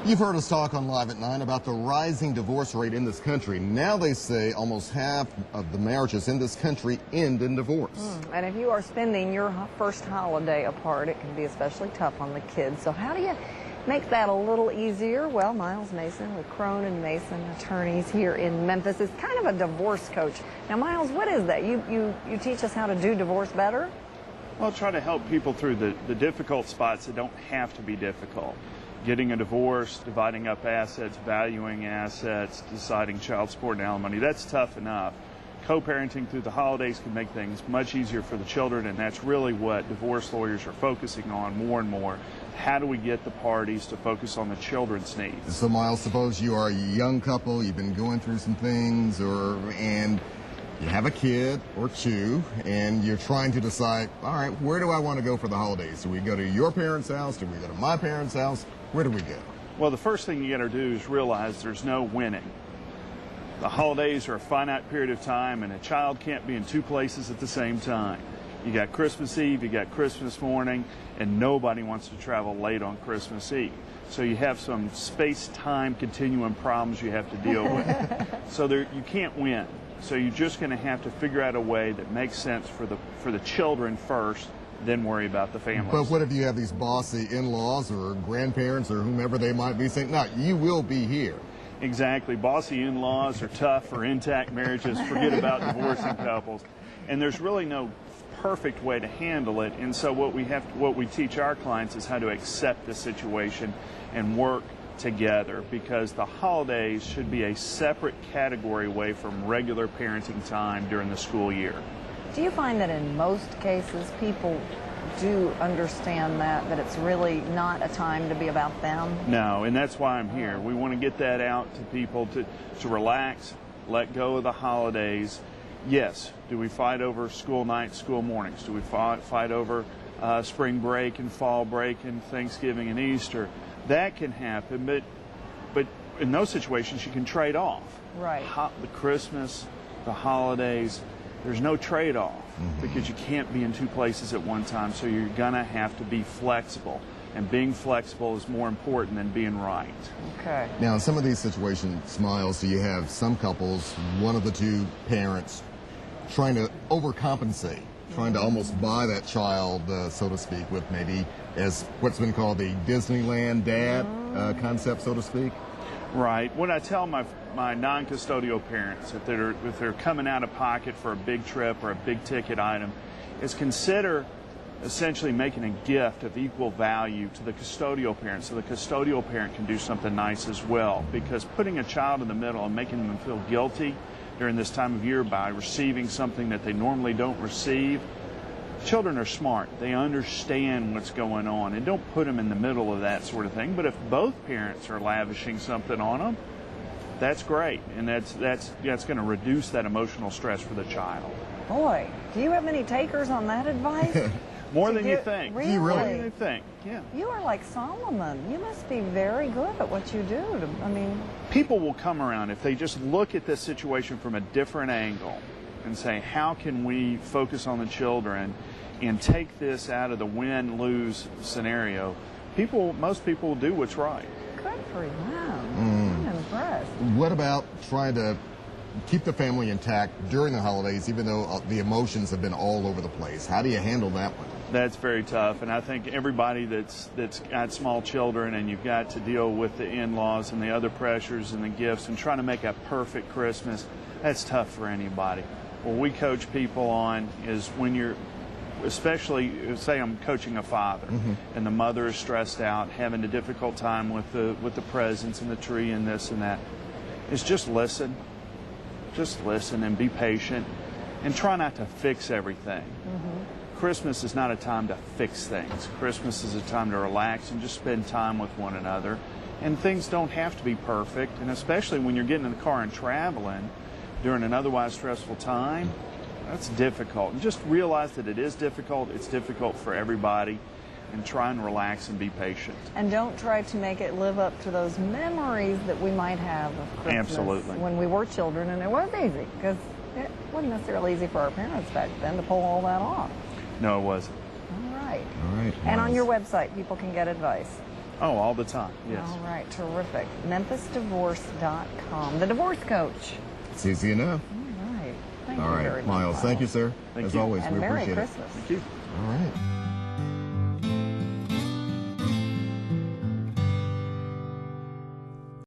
You've heard us talk on Live at 9 about the rising divorce rate in this country. Now they say almost half of the marriages in this country end in divorce. And if you are spending your first holiday apart, it can be especially tough on the kids. So how do you make that a little easier? Well, Miles Mason with Crone & Mason attorneys here in Memphis is kind of a divorce coach. Now, Miles, what is that? You teach us how to do divorce better? Well, try to help people through the difficult spots that don't have to be difficult. Getting a divorce, dividing up assets, valuing assets, deciding child support and alimony, that's tough enough. Co-parenting through the holidays can make things much easier for the children, and that's really what divorce lawyers are focusing on more and more. How do we get the parties to focus on the children's needs? So, Miles, suppose you are a young couple, you've been going through some things, and you have a kid or two, and you're trying to decide, all right, where do I want to go for the holidays? Do we go to your parents' house? Do we go to my parents' house? Where do we go? Well, the first thing you got to do is realize there's no winning. The holidays are a finite period of time, and a child can't be in two places at the same time. You got Christmas Eve, you got Christmas morning, and nobody wants to travel late on Christmas Eve. So you have some space-time continuum problems you have to deal with. So you can't win. So you're just going to have to figure out a way that makes sense for the children first, then worry about the families. But what if you have these bossy in-laws or grandparents or whomever they might be saying, no, you will be here? Exactly. Bossy in-laws are tough for intact marriages. Forget about divorcing couples. And there's really no perfect way to handle it. And so what we teach our clients is how to accept the situation and work together, because the holidays should be a separate category away from regular parenting time during the school year. Do you find that in most cases people do understand that it's really not a time to be about them? No, and that's why I'm here. We want to get that out to people to relax, let go of the holidays. Yes, do we fight over school nights, school mornings? Do we fight over spring break and fall break and Thanksgiving and Easter? That can happen, but in those situations you can trade off. Right. The Christmas, the holidays, there's no trade-off because you can't be in two places at one time, so you're going to have to be flexible. And being flexible is more important than being right. Okay. Now, in some of these situations, Miles, do you have some couples, one of the two parents, trying to overcompensate, trying to almost buy that child, so to speak, with maybe as what's been called the Disneyland dad concept, so to speak? Right. What I tell my non-custodial parents, if they're coming out of pocket for a big trip or a big ticket item, is consider essentially making a gift of equal value to the custodial parent, so the custodial parent can do something nice as well. Because putting a child in the middle and making them feel guilty during this time of year by receiving something that they normally don't receive, children are smart. They understand what's going on, and don't put them in the middle of that sort of thing. But if both parents are lavishing something on them, that's great, and that's going to reduce that emotional stress for the child. Boy, do you have many takers on that advice? More than you think. Really? More than you think, yeah. You are like Solomon. You must be very good at what you do. People will come around if they just look at this situation from a different angle and say, how can we focus on the children and take this out of the win-lose scenario? Most people will do what's right. Good for them. I'm impressed. What about trying to keep the family intact during the holidays, even though the emotions have been all over the place? How do you handle that one? That's very tough, and I think everybody that's got small children and you've got to deal with the in-laws and the other pressures and the gifts and trying to make a perfect Christmas, that's tough for anybody. What we coach people on is when you're, especially say I'm coaching a father and the mother is stressed out, having a difficult time with the presents and the tree and this and that, is just listen. Just listen and be patient and try not to fix everything. Christmas is not a time to fix things. Christmas is a time to relax and just spend time with one another. And things don't have to be perfect, and especially when you're getting in the car and traveling during an otherwise stressful time, that's difficult. And just realize that it is difficult. It's difficult for everybody. And try and relax and be patient. And don't try to make it live up to those memories that we might have of Christmas. Absolutely. When we were children, and it was easy, because it wasn't necessarily easy for our parents back then to pull all that off. No, it wasn't. All right. All right. And on your website, people can get advice. Oh, all the time. Yes. All right, terrific. MemphisDivorce.com. The Divorce Coach. It's easy enough. All right. Thank All you right, very much, Miles, thank you, sir. Thank As you. always, And we Merry appreciate Christmas. Thank you. it. All right.